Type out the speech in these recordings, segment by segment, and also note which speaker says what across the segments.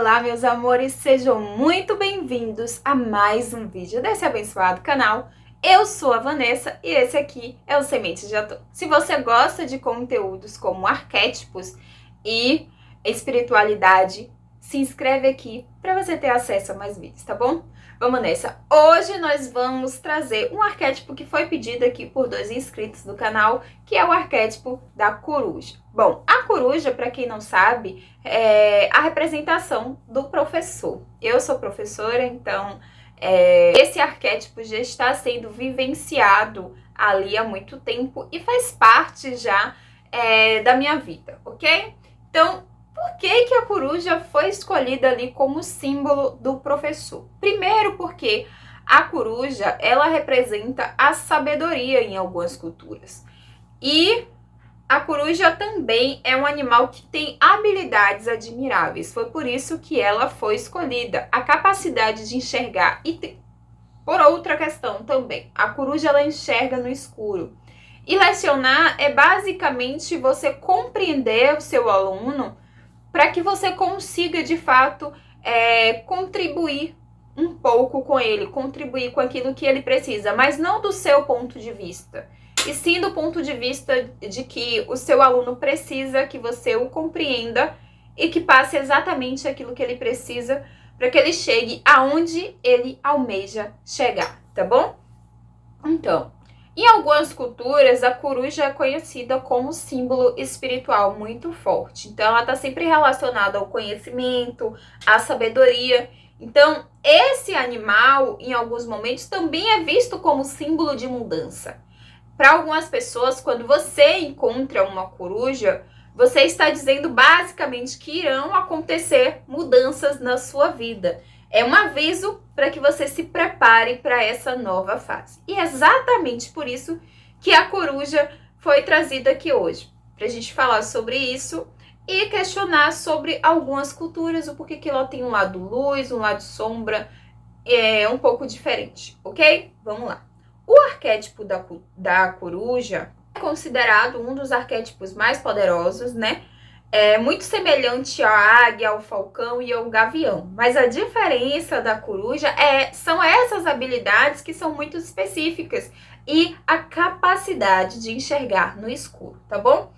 Speaker 1: Olá, meus amores, sejam muito bem-vindos a mais um vídeo desse abençoado canal. Eu sou a Vanessa e esse aqui é o Semente de Ator. Se você gosta de conteúdos como arquétipos e espiritualidade, se inscreve aqui para você ter acesso a mais vídeos, tá bom? Vamos nessa! Hoje nós vamos trazer um arquétipo que foi pedido aqui por 2 inscritos do canal, que é o arquétipo da coruja. Bom, a coruja, para quem não sabe, é a representação do professor. Eu sou professora, então esse arquétipo já está sendo vivenciado ali há muito tempo e faz parte já da minha vida, ok? Então, por que a coruja foi escolhida ali como símbolo do professor? Primeiro porque a coruja, ela representa a sabedoria em algumas culturas. E a coruja também é um animal que tem habilidades admiráveis. Foi por isso que ela foi escolhida. A capacidade de enxergar. E por outra questão também, a coruja ela enxerga no escuro. E lecionar é basicamente você compreender o seu aluno para que você consiga, de fato, contribuir um pouco com ele, contribuir com aquilo que ele precisa, mas não do seu ponto de vista, e sim do ponto de vista de que o seu aluno precisa que você o compreenda e que passe exatamente aquilo que ele precisa para que ele chegue aonde ele almeja chegar, tá bom? Então, em algumas culturas, a coruja é conhecida como símbolo espiritual muito forte. Então, ela está sempre relacionada ao conhecimento, à sabedoria. Então, esse animal, em alguns momentos, também é visto como símbolo de mudança. Para algumas pessoas, quando você encontra uma coruja, você está dizendo basicamente que irão acontecer mudanças na sua vida. É um aviso para que você se prepare para essa nova fase. E é exatamente por isso que a coruja foi trazida aqui hoje, para a gente falar sobre isso e questionar sobre algumas culturas, o porquê que ela tem um lado luz, um lado sombra, um pouco diferente, ok? Vamos lá. O arquétipo da coruja é considerado um dos arquétipos mais poderosos, né? É muito semelhante à águia, ao falcão e ao gavião. Mas a diferença da coruja são essas habilidades que são muito específicas e a capacidade de enxergar no escuro, tá bom?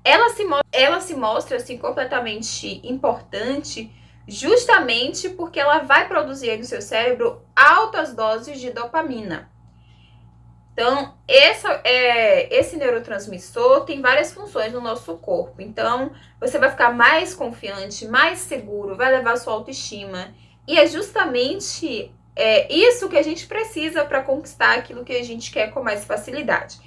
Speaker 1: Ela se mostra assim completamente importante justamente porque ela vai produzir no seu cérebro altas doses de dopamina. Então, esse neurotransmissor tem várias funções no nosso corpo. Então, você vai ficar mais confiante, mais seguro, vai levar a sua autoestima. E é justamente isso que a gente precisa para conquistar aquilo que a gente quer com mais facilidade.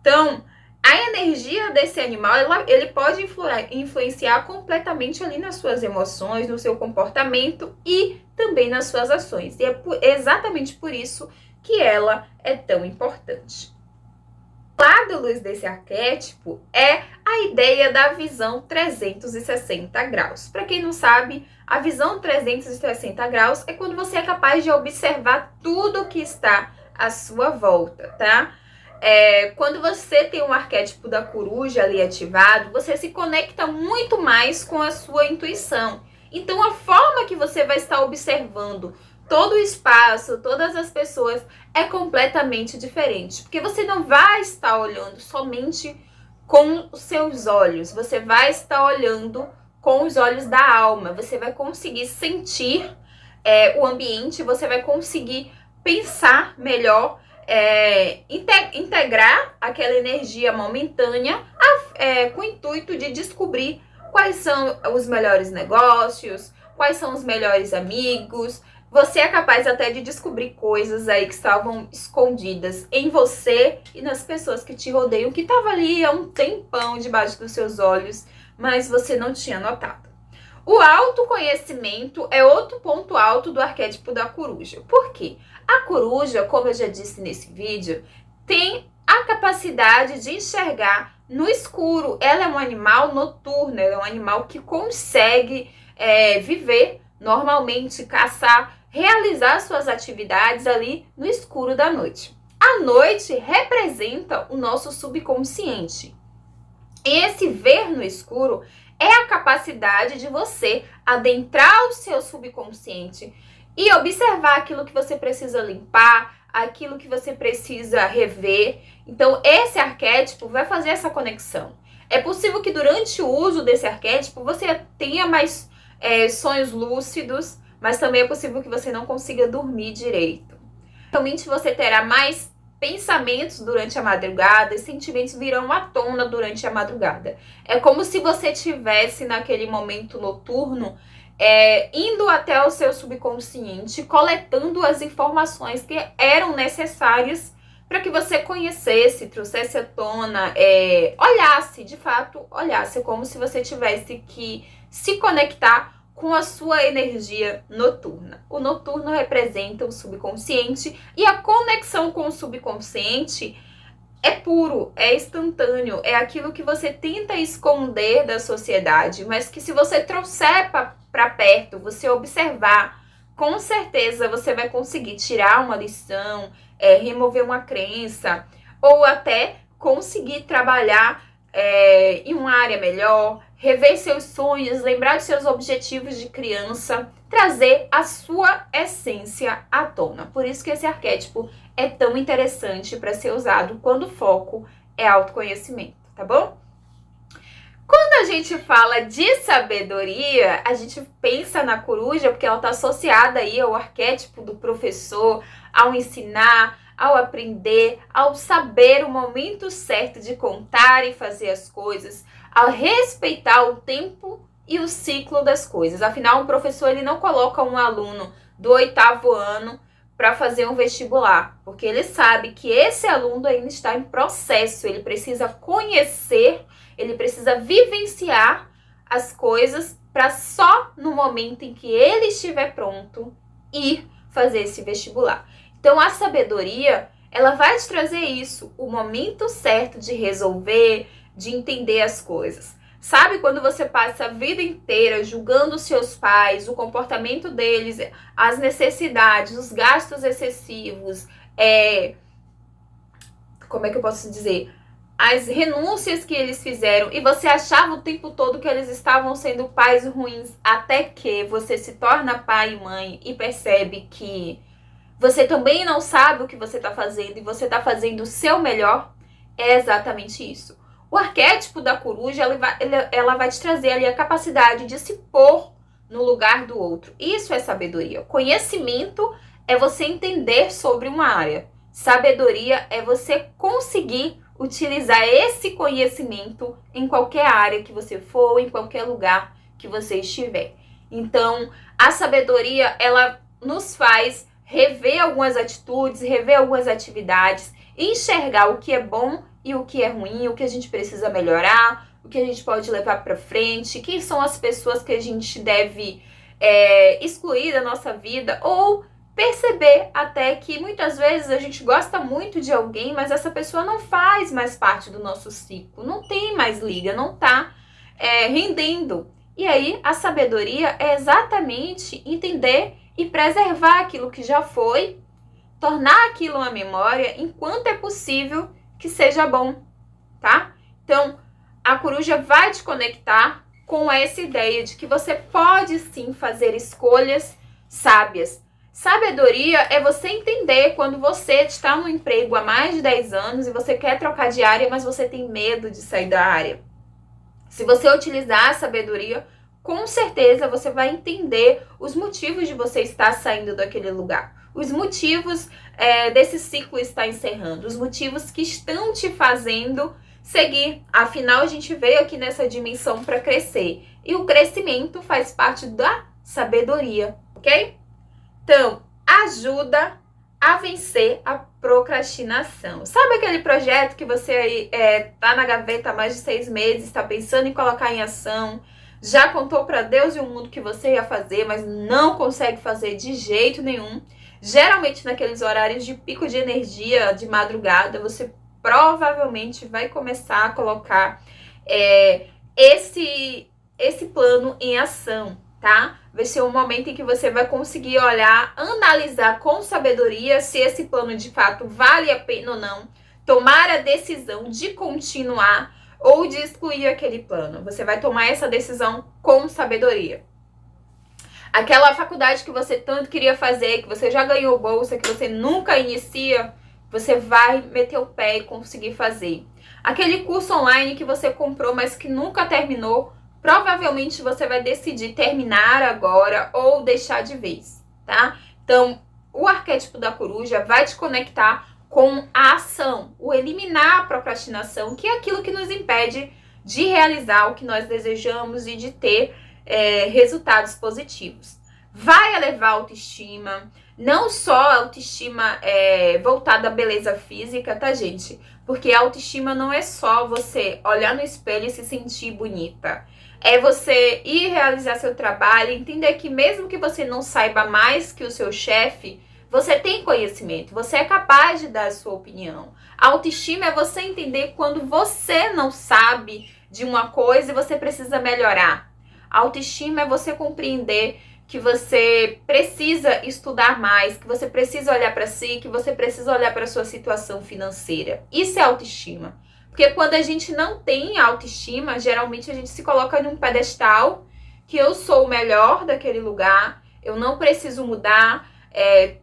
Speaker 1: Então, a energia desse animal, ele pode influenciar completamente ali nas suas emoções, no seu comportamento e também nas suas ações. E é exatamente por isso que ela é tão importante. O lado luz desse arquétipo é a ideia da visão 360 graus. Para quem não sabe, a visão 360 graus é quando você é capaz de observar tudo que está à sua volta, tá? Quando você tem um arquétipo da coruja ali ativado, você se conecta muito mais com a sua intuição. Então, a forma que você vai estar observando todo o espaço, todas as pessoas, é completamente diferente. Porque você não vai estar olhando somente com os seus olhos. Você vai estar olhando com os olhos da alma. Você vai conseguir sentir o ambiente, você vai conseguir pensar melhor, integrar aquela energia momentânea com o intuito de descobrir quais são os melhores negócios, quais são os melhores amigos. Você é capaz até de descobrir coisas aí que estavam escondidas em você e nas pessoas que te rodeiam, que estavam ali há um tempão debaixo dos seus olhos, mas você não tinha notado. O autoconhecimento é outro ponto alto do arquétipo da coruja. Por quê? A coruja, como eu já disse nesse vídeo, tem a capacidade de enxergar no escuro. Ela é um animal noturno, ela é um animal que consegue viver normalmente, caçar, realizar suas atividades ali no escuro da noite. A noite representa o nosso subconsciente. E esse ver no escuro é a capacidade de você adentrar o seu subconsciente e observar aquilo que você precisa limpar, aquilo que você precisa rever. Então, esse arquétipo vai fazer essa conexão. É possível que durante o uso desse arquétipo você tenha mais sonhos lúcidos, mas também é possível que você não consiga dormir direito. Realmente você terá mais pensamentos durante a madrugada e sentimentos virão à tona durante a madrugada. É como se você estivesse naquele momento noturno indo até o seu subconsciente, coletando as informações que eram necessárias para que você conhecesse, trouxesse à tona, olhasse, de fato, olhasse, como se você tivesse que se conectar com a sua energia noturna. O noturno representa o subconsciente e a conexão com o subconsciente é puro, é instantâneo, é aquilo que você tenta esconder da sociedade, mas que se você trouxer para perto, você observar, com certeza você vai conseguir tirar uma lição, remover uma crença, ou até conseguir trabalhar em uma área melhor, rever seus sonhos, lembrar de seus objetivos de criança, trazer a sua essência à tona. Por isso que esse arquétipo é tão interessante para ser usado quando o foco é autoconhecimento, tá bom? Quando a gente fala de sabedoria, a gente pensa na coruja porque ela está associada aí ao arquétipo do professor, ao ensinar, ao aprender, ao saber o momento certo de contar e fazer as coisas, ao respeitar o tempo e o ciclo das coisas. Afinal, um professor ele não coloca um aluno do 8º ano para fazer um vestibular, porque ele sabe que esse aluno ainda está em processo, ele precisa conhecer, ele precisa vivenciar as coisas para só no momento em que ele estiver pronto ir fazer esse vestibular. Então, a sabedoria, ela vai te trazer isso, o momento certo de resolver, de entender as coisas. Sabe quando você passa a vida inteira julgando os seus pais, o comportamento deles, as necessidades, os gastos excessivos, como é que eu posso dizer? As renúncias que eles fizeram e você achava o tempo todo que eles estavam sendo pais ruins, até que você se torna pai e mãe e percebe que você também não sabe o que você está fazendo e você está fazendo o seu melhor. É exatamente isso. O arquétipo da coruja, ela vai te trazer ali a capacidade de se pôr no lugar do outro. Isso é sabedoria. Conhecimento é você entender sobre uma área. Sabedoria é você conseguir utilizar esse conhecimento em qualquer área que você for, em qualquer lugar que você estiver. Então, a sabedoria, ela nos faz rever algumas atitudes, rever algumas atividades, enxergar o que é bom e o que é ruim, o que a gente precisa melhorar, o que a gente pode levar para frente, quem são as pessoas que a gente deve excluir da nossa vida, ou perceber até que muitas vezes a gente gosta muito de alguém, mas essa pessoa não faz mais parte do nosso ciclo, não tem mais liga, não está rendendo. E aí a sabedoria é exatamente entender e preservar aquilo que já foi, tornar aquilo uma memória enquanto é possível que seja bom, tá? Então, a coruja vai te conectar com essa ideia de que você pode sim fazer escolhas sábias. Sabedoria é você entender quando você está no emprego há mais de 10 anos e você quer trocar de área, mas você tem medo de sair da área. Se você utilizar a sabedoria, com certeza você vai entender os motivos de você estar saindo daquele lugar. Os motivos desse ciclo estar encerrando. Os motivos que estão te fazendo seguir. Afinal, a gente veio aqui nessa dimensão para crescer. E o crescimento faz parte da sabedoria, ok? Então, ajuda a vencer a procrastinação. Sabe aquele projeto que você aí tá na gaveta há mais de 6 meses, está pensando em colocar em ação, já contou para Deus e o mundo que você ia fazer, mas não consegue fazer de jeito nenhum? Geralmente naqueles horários de pico de energia, de madrugada, você provavelmente vai começar a colocar esse plano em ação, tá? Vai ser um momento em que você vai conseguir olhar, analisar com sabedoria se esse plano de fato vale a pena ou não, tomar a decisão de continuar ou de excluir aquele plano. Você vai tomar essa decisão com sabedoria. Aquela faculdade que você tanto queria fazer, que você já ganhou bolsa, que você nunca inicia, você vai meter o pé e conseguir fazer. Aquele curso online que você comprou, mas que nunca terminou, provavelmente você vai decidir terminar agora ou deixar de vez, tá? Então, o arquétipo da coruja vai te conectar com a ação, o eliminar a procrastinação, que é aquilo que nos impede de realizar o que nós desejamos e de ter resultados positivos. Vai elevar a autoestima, não só a autoestima voltada à beleza física, tá, gente? Porque a autoestima não é só você olhar no espelho e se sentir bonita. É você ir realizar seu trabalho e entender que mesmo que você não saiba mais que o seu chefe, você tem conhecimento, você é capaz de dar a sua opinião. A autoestima é você entender quando você não sabe de uma coisa e você precisa melhorar. A autoestima é você compreender que você precisa estudar mais, que você precisa olhar para si, que você precisa olhar para a sua situação financeira. Isso é autoestima. Porque quando a gente não tem autoestima, geralmente a gente se coloca num pedestal que eu sou o melhor daquele lugar, eu não preciso mudar,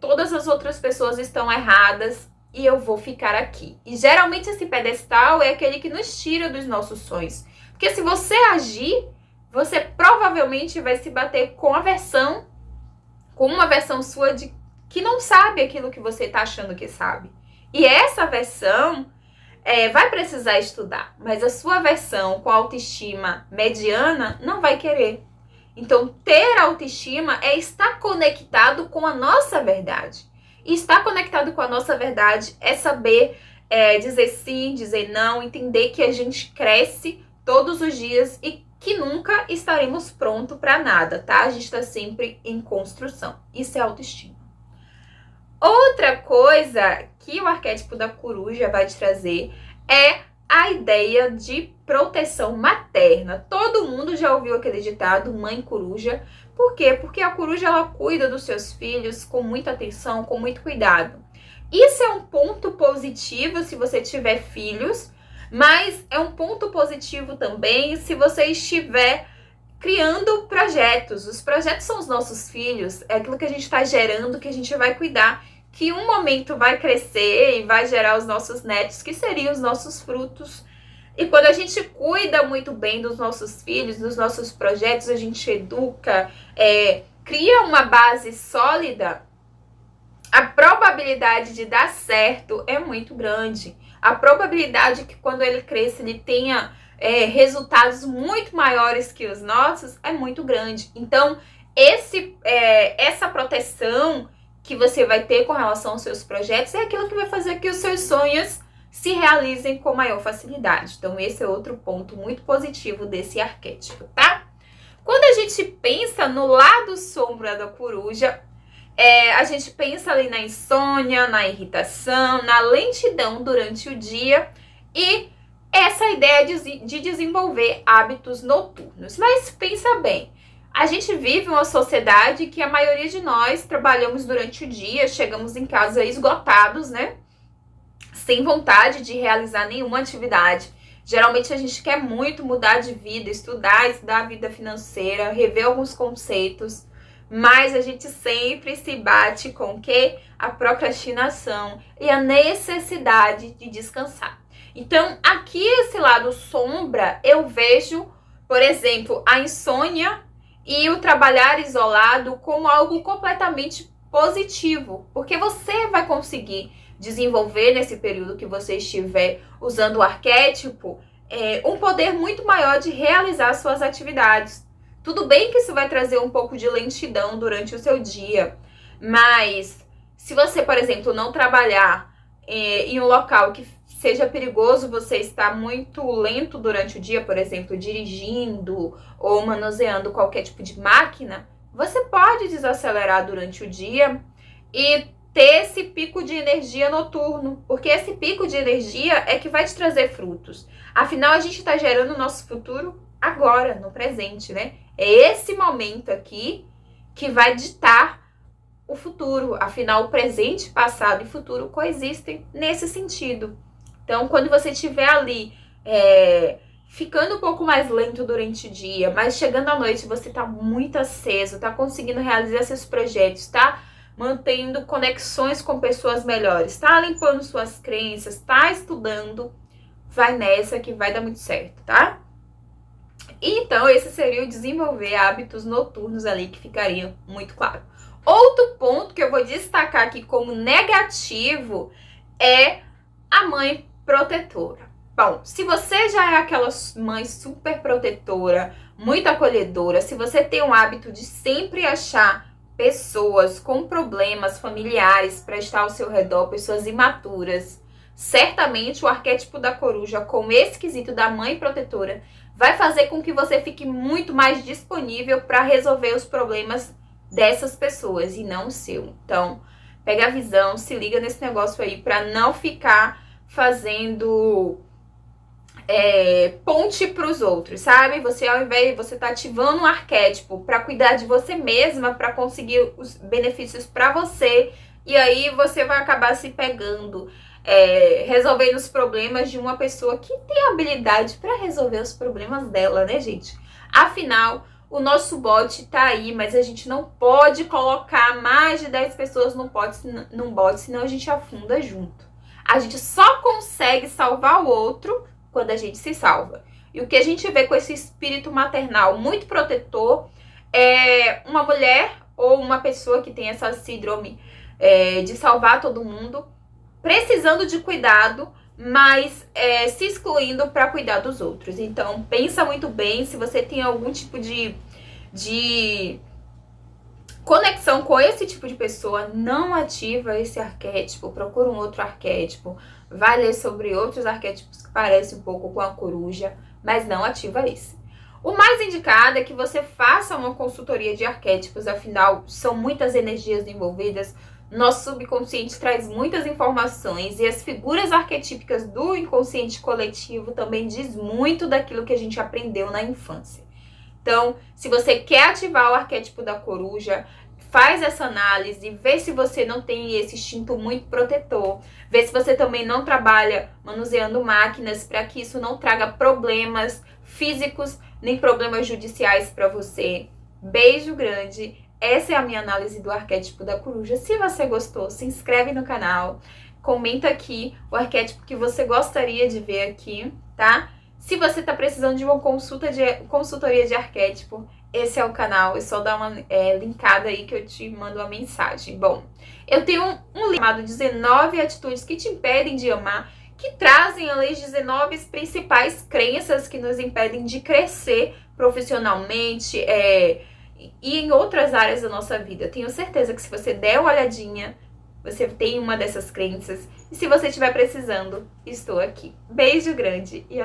Speaker 1: todas as outras pessoas estão erradas e eu vou ficar aqui. E geralmente esse pedestal é aquele que nos tira dos nossos sonhos. Porque se você agir, você provavelmente vai se bater com uma versão sua que não sabe aquilo que você está achando que sabe. E essa versão vai precisar estudar, mas a sua versão com autoestima mediana não vai querer. Então, ter autoestima é estar conectado com a nossa verdade. E estar conectado com a nossa verdade é saber dizer sim, dizer não, entender que a gente cresce todos os dias e que nunca estaremos prontos para nada, tá? A gente está sempre em construção. Isso é autoestima. Outra coisa que o arquétipo da coruja vai te trazer é a ideia de proteção materna. Todo mundo já ouviu aquele ditado, mãe coruja. Por quê? Porque a coruja, ela cuida dos seus filhos com muita atenção, com muito cuidado. Isso é um ponto positivo se você tiver filhos, mas é um ponto positivo também se você estiver criando projetos. Os projetos são os nossos filhos, é aquilo que a gente está gerando, que a gente vai cuidar, que um momento vai crescer e vai gerar os nossos netos, que seriam os nossos frutos. E quando a gente cuida muito bem dos nossos filhos, dos nossos projetos, a gente educa, cria uma base sólida, a probabilidade de dar certo é muito grande. A probabilidade que quando ele cresça, ele tenha resultados muito maiores que os nossos é muito grande. Então, essa proteção que você vai ter com relação aos seus projetos é aquilo que vai fazer que os seus sonhos se realizem com maior facilidade. Então, esse é outro ponto muito positivo desse arquétipo, tá? Quando a gente pensa no lado sombra da coruja, a gente pensa ali na insônia, na irritação, na lentidão durante o dia e essa ideia de desenvolver hábitos noturnos. Mas pensa bem, a gente vive uma sociedade que a maioria de nós trabalhamos durante o dia, chegamos em casa esgotados, né? Sem vontade de realizar nenhuma atividade. Geralmente a gente quer muito mudar de vida, estudar a vida financeira, rever alguns conceitos, mas a gente sempre se bate com o quê? A procrastinação e a necessidade de descansar. Então, aqui esse lado sombra, eu vejo, por exemplo, a insônia e o trabalhar isolado como algo completamente positivo, porque você vai conseguir desenvolver nesse período que você estiver usando o arquétipo um poder muito maior de realizar suas atividades. Tudo bem que isso vai trazer um pouco de lentidão durante o seu dia, mas se você, por exemplo, não trabalhar em um local que seja perigoso, você estar muito lento durante o dia, por exemplo, dirigindo ou manuseando qualquer tipo de máquina, você pode desacelerar durante o dia e ter esse pico de energia noturno, porque esse pico de energia é que vai te trazer frutos. Afinal, a gente está gerando o nosso futuro agora, no presente, né? É esse momento aqui que vai ditar o futuro. Afinal, o presente, passado e futuro coexistem nesse sentido. Então, quando você estiver ali ficando um pouco mais lento durante o dia, mas chegando à noite você tá muito aceso, tá conseguindo realizar seus projetos, tá mantendo conexões com pessoas melhores, tá limpando suas crenças, tá estudando, vai nessa que vai dar muito certo, tá? Então, esse seria o desenvolver hábitos noturnos ali, que ficaria muito claro. Outro ponto que eu vou destacar aqui como negativo é a mãe protetora. Bom, se você já é aquela mãe super protetora, muito acolhedora, se você tem o hábito de sempre achar pessoas com problemas familiares para estar ao seu redor, pessoas imaturas, certamente o arquétipo da coruja, com esse quesito da mãe protetora, vai fazer com que você fique muito mais disponível para resolver os problemas dessas pessoas e não o seu. Então, pega a visão, se liga nesse negócio aí para não ficar fazendo ponte para os outros, sabe? Você, ao invés de você tá ativando um arquétipo para cuidar de você mesma, para conseguir os benefícios para você, e aí você vai acabar se pegando, resolvendo os problemas de uma pessoa que tem habilidade para resolver os problemas dela, né, gente? Afinal, o nosso bot tá aí, mas a gente não pode colocar mais de 10 pessoas num bot, senão a gente afunda junto. A gente só consegue salvar o outro quando a gente se salva. E o que a gente vê com esse espírito maternal muito protetor é uma mulher ou uma pessoa que tem essa síndrome de salvar todo mundo, precisando de cuidado, mas se excluindo para cuidar dos outros. Então, pensa muito bem se você tem algum tipo de conexão com esse tipo de pessoa, não ativa esse arquétipo, procura um outro arquétipo, vai ler sobre outros arquétipos que parecem um pouco com a coruja, mas não ativa esse. O mais indicado é que você faça uma consultoria de arquétipos, afinal, são muitas energias envolvidas, nosso subconsciente traz muitas informações e as figuras arquetípicas do inconsciente coletivo também diz muito daquilo que a gente aprendeu na infância. Então, se você quer ativar o arquétipo da coruja, faz essa análise, vê se você não tem esse instinto muito protetor, vê se você também não trabalha manuseando máquinas para que isso não traga problemas físicos nem problemas judiciais para você. Beijo grande, essa é a minha análise do arquétipo da coruja. Se você gostou, se inscreve no canal, comenta aqui o arquétipo que você gostaria de ver aqui, tá? Se você está precisando de uma consultoria de arquétipo, esse é o canal, é só dar uma linkada aí que eu te mando uma mensagem. Bom, eu tenho um livro chamado 19 Atitudes que te impedem de amar, que trazem ali 19 principais crenças que nos impedem de crescer profissionalmente e em outras áreas da nossa vida. Tenho certeza que se você der uma olhadinha, você tem uma dessas crenças. E se você estiver precisando, estou aqui. Beijo grande e até!